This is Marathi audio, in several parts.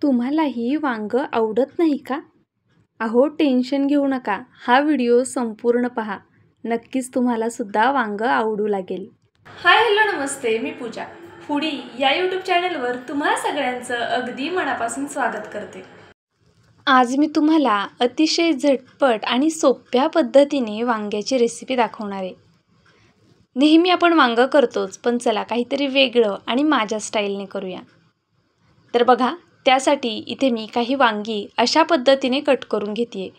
तुम्हालाही वांगं आवडत नाही का? अहो टेन्शन घेऊ नका, हा व्हिडिओ संपूर्ण पहा. नक्कीच तुम्हाला सुद्धा वांगं आवडू लागेल. हाय हॅलो नमस्ते, मी पूजा फूडी या यूट्यूब चॅनलवर तुम्हा सगळ्यांचं अगदी मनापासून स्वागत करते. आज मी तुम्हाला अतिशय झटपट आणि सोप्या पद्धतीने वांग्याची रेसिपी दाखवणार आहे. नेहमी आपण वांगं करतोच, पण चला काहीतरी वेगळं आणि माझ्या स्टाईलने करूया. तर बघा, त्यासाठी इथे मी काही वांगी अशा पद्धतीने कट करून घेते.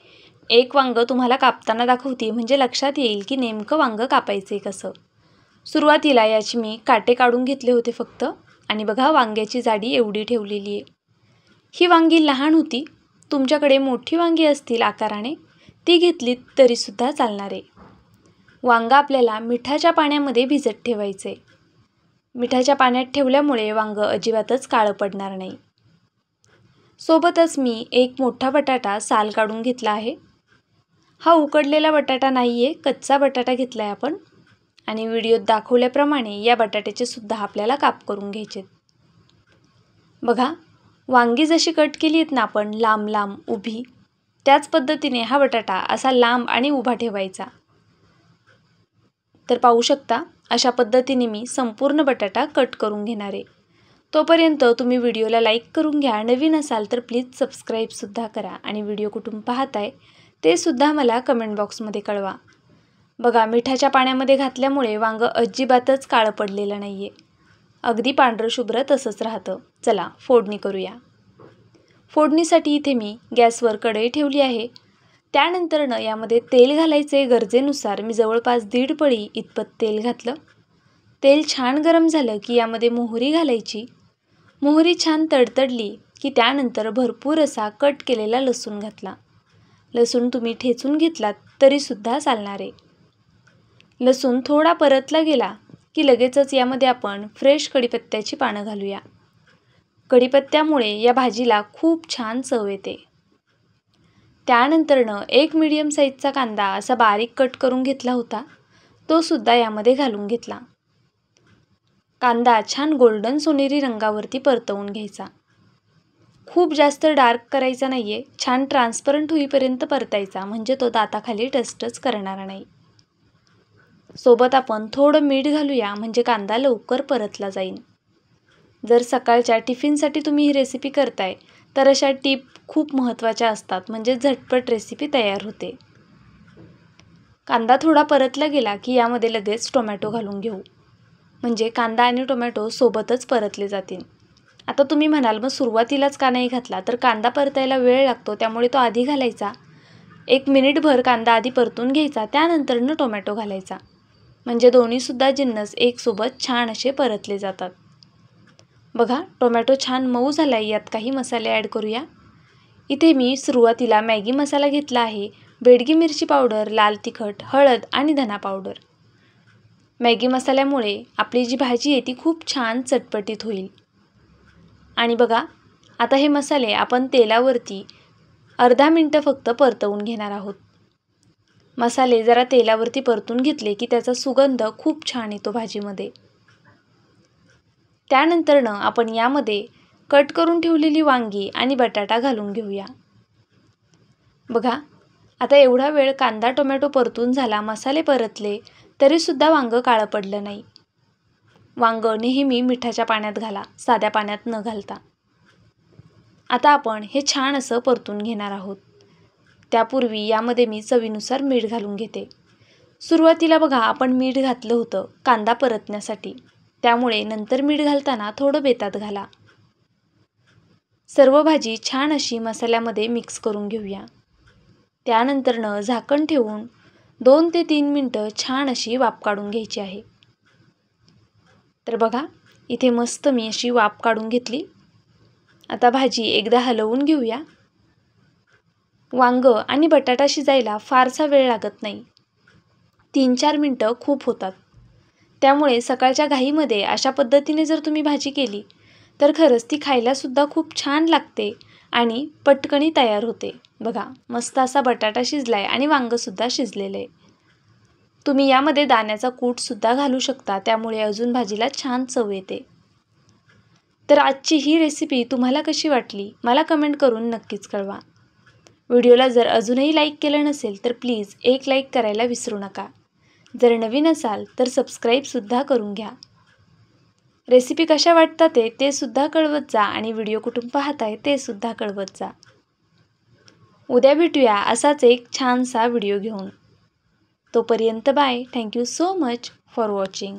एक वांगं तुम्हाला कापताना दाखवते, म्हणजे लक्षात येईल की नेमकं वांगं कापायचं कसं. सुरुवातीला याची मी काटे काढून घेतले होते फक्त, आणि बघा वांग्याची जाडी एवढी ठेवलेली आहे. ही वांगी लहान होती. तुमच्याकडे मोठी वांगी असतील आकाराने, ती घेतलीत तरीसुद्धा चालणार आहे. वांगं आपल्याला मिठाच्या पाण्यामध्ये भिजत ठेवायचे. मिठाच्या पाण्यात ठेवल्यामुळे वांगं अजिबातच काळं पडणार नाही. सोबतच मी एक मोठा बटाटा साल काढून घेतला आहे. हा उकडलेला बटाटा नाही आहे, कच्चा बटाटा घेतला आहे आपण. आणि व्हिडिओत दाखवल्याप्रमाणे या बटाट्याचे सुद्धा आपल्याला काप करून घ्यायचे. बघा, वांगी जशी कट केली आहेत ना आपण लांब लांब उभी, त्याच पद्धतीने हा बटाटा असा लांब आणि उभा ठेवायचा. तर पाहू शकता, अशा पद्धतीने मी संपूर्ण बटाटा कट करून घेणार आहे. तोपर्यंत तुम्ही व्हिडिओला लाईक करून घ्या. नवीन असाल तर प्लीज सबस्क्राईबसुद्धा करा, आणि व्हिडिओ कुठून पाहताय ते सुद्धा मला कमेंट बॉक्समध्ये कळवा. बघा, मिठाच्या पाण्यामध्ये घातल्यामुळे वांगं अजिबातच काळं पडलेलं नाही आहे. अगदी पांढरं शुभ्र तसंच राहतं. चला फोडणी करूया. फोडणीसाठी इथे मी गॅसवर कढई ठेवली आहे. त्यानंतरनं यामध्ये तेल घालायचे गरजेनुसार. मी जवळपास 1.5 पळी इतपत तेल घातलं. तेल छान गरम झालं की यामध्ये मोहरी घालायची. मोहरी छान तडतडली की त्यानंतर भरपूर असा कट केलेला लसूण घातला. लसूण तुम्ही ठेचून घेतलात तरीसुद्धा चालणार आहे. लसूण थोडा परतला गेला की लगेचच यामध्ये आपण फ्रेश कढीपत्त्याची पानं घालूया. कढीपत्त्यामुळे या भाजीला खूप छान चव येते. त्यानंतरनं एक मीडियम साईजचा कांदा असा बारीक कट करून घेतला होता, तो सुद्धा यामध्ये घालून घेतला. कांदा छान गोल्डन सोनेरी रंगावरती परतवून घ्यायचा. खूप जास्त डार्क करायचा नाही आहे, छान ट्रान्सपरंट होईपर्यंत परतायचा, म्हणजे तो दाताखाली टचटच करणार नाही. सोबत आपण थोडं मीठ घालूया, म्हणजे कांदा लवकर परतला जाईल. जर सकाळच्या टिफिनसाठी तुम्ही ही रेसिपी करताय तर अशा टिप खूप महत्त्वाच्या असतात, म्हणजे झटपट रेसिपी तयार होते. कांदा थोडा परतला गेला की यामध्ये लगेच टोमॅटो घालून घेऊ, म्हणजे कांदा आणि टोमॅटो सोबतच परतले जातील. आता तुम्ही म्हणाल, मग सुरुवातीलाच का नाही घातला? तर कांदा परतायला वेळ लागतो, त्यामुळे तो आधी घालायचा. 1 मिनिटभर कांदा आधी परतून घ्यायचा, त्यानंतरनं टोमॅटो घालायचा, म्हणजे दोन्हीसुद्धा जिन्नस एकसोबत छान असे परतले जातात. बघा, टोमॅटो छान मऊ झाला आहे. यात काही मसाले ॲड करूया. इथे मी सुरुवातीला मॅगी मसाला घेतला आहे, बेडगी मिरची पावडर, लाल तिखट, हळद आणि धना पावडर. मॅगी मसाल्यामुळे आपली जी भाजी आहे ती खूप छान चटपटीत होईल. आणि बघा, आता हे मसाले आपण तेलावरती अर्धा मिनटं फक्त परतवून घेणार आहोत. मसाले जरा तेलावरती परतून घेतले की त्याचा सुगंध खूप छान येतो भाजीमध्ये. त्यानंतरनं आपण यामध्ये कट करून ठेवलेली वांगी आणि बटाटा घालून घेऊया. बघा, आता एवढा वेळ कांदा टोमॅटो परतून झाला, मसाले परतले, तरीसुद्धा वांगं काळं पडलं नाही. वांगं नेहमी मिठाच्या पाण्यात घाला, साध्या पाण्यात न घालता. आता आपण हे छान असं परतून घेणार आहोत. त्यापूर्वी यामध्ये मी चवीनुसार मीठ घालून घेते. सुरुवातीला बघा, आपण मीठ घातलं होतं कांदा परतण्यासाठी, त्यामुळे नंतर मीठ घालताना थोडं बेतात घाला. सर्व भाजी छान अशी मसाल्यामध्ये मिक्स करून घेऊया. त्यानंतरनं झाकण ठेवून 2 ते 3 मिनटं छान अशी वाफ काढून घ्यायची आहे. तर बघा, इथे मस्त मी अशी वाफ काढून घेतली. आता भाजी एकदा हलवून घेऊया. वांगं आणि बटाटा शिजायला फारसा वेळ लागत नाही, 3-4 मिनटं खूप होतात. त्यामुळे सकाळच्या घाईमध्ये अशा पद्धतीने जर तुम्ही भाजी केली तर खरंच ती खायलासुद्धा खूप छान लागते आणि पटकनी तयार होते. बघा, मस्त असा बटाटा शिजला आहे आणि वांगंसुद्धा शिजलेलं आहे. तुम्ही यामध्ये दाण्याचा कूटसुद्धा घालू शकता, त्यामुळे अजून भाजीला छान चव येते. तर आजची ही रेसिपी तुम्हाला कशी वाटली मला कमेंट करून नक्कीच कळवा. व्हिडिओला जर अजूनही लाईक केलं नसेल तर प्लीज एक लाईक करायला विसरू नका. जर नवीन असाल तर सबस्क्राईबसुद्धा करून घ्या. रेसिपी कशा वाटतात ते सुद्धा कळवत जा आणि व्हिडिओ कुठून पाहताय ते सुद्धा कळवत जा. उद्या भेटूया असाच एक छानसा व्हिडिओ घेऊन. तोपर्यंत bye. Thank you so much for watching.